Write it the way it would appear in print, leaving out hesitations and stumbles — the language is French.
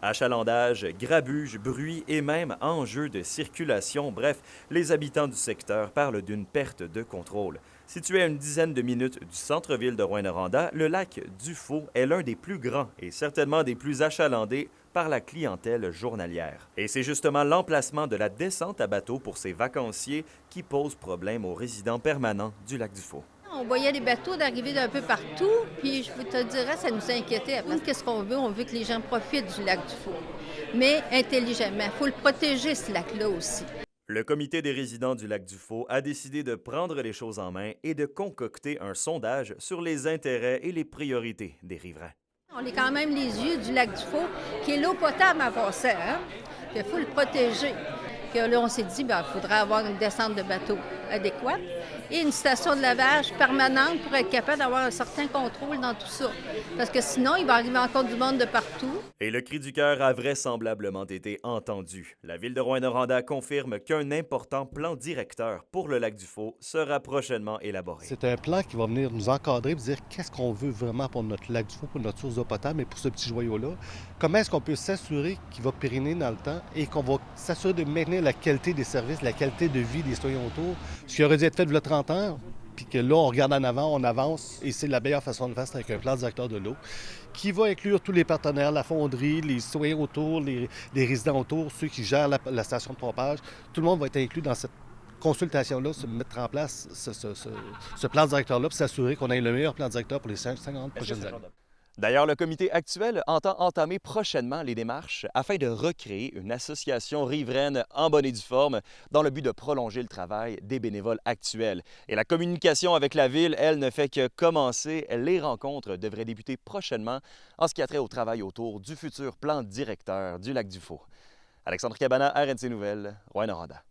Achalandage, grabuge, bruit et même enjeux de circulation, bref, les habitants du secteur parlent d'une perte de contrôle. Situé à une dizaine de minutes du centre-ville de Rouyn-Noranda, le lac Dufaux est l'un des plus grands et certainement des plus achalandés par la clientèle journalière. Et c'est justement l'emplacement de la descente à bateau pour ces vacanciers qui pose problème aux résidents permanents du lac Dufaux. On voyait les bateaux d'arriver d'un peu partout, puis je te dirais, ça nous inquiétait. Nous, qu'est-ce qu'on veut? On veut que les gens profitent du lac Dufaux, mais intelligemment. Il faut le protéger, ce lac-là aussi. Le comité des résidents du lac Dufaux a décidé de prendre les choses en main et de concocter un sondage sur les intérêts et les priorités des riverains. On est quand même les yeux du lac Dufaux, qui est l'eau potable en passant, hein? Il faut le protéger. Puis là, on s'est dit, il faudrait avoir une descente de bateau adéquate et une station de lavage permanente pour être capable d'avoir un certain contrôle dans tout ça. Parce que sinon, il va arriver encore du monde de partout. Et le cri du cœur a vraisemblablement été entendu. La ville de Rouyn-Noranda confirme qu'un important plan directeur pour le lac Dufaux sera prochainement élaboré. C'est un plan qui va venir nous encadrer et dire qu'est-ce qu'on veut vraiment pour notre lac Dufaux, pour notre source d'eau potable et pour ce petit joyau-là. Comment est-ce qu'on peut s'assurer qu'il va périner dans le temps et qu'on va s'assurer de maintenir la qualité des services, la qualité de vie des citoyens autour, ce qui aurait dû être fait il y a 30 ans, puis que là, on regarde en avant, on avance, et c'est la meilleure façon de faire, c'est avec un plan directeur de l'eau, qui va inclure tous les partenaires, la fonderie, les citoyens autour, les résidents autour, ceux qui gèrent la station de pompage. Tout le monde va être inclus dans cette consultation-là, se mettre en place ce plan directeur-là, pour s'assurer qu'on ait le meilleur plan directeur pour les 50 prochaines années. D'ailleurs, le comité actuel entend entamer prochainement les démarches afin de recréer une association riveraine en bonne et due forme dans le but de prolonger le travail des bénévoles actuels. Et la communication avec la ville, elle, ne fait que commencer. Les rencontres devraient débuter prochainement en ce qui a trait au travail autour du futur plan directeur du lac Dufaux. Alexandre Cabana, RNC Nouvelles, Rouyn-Noranda.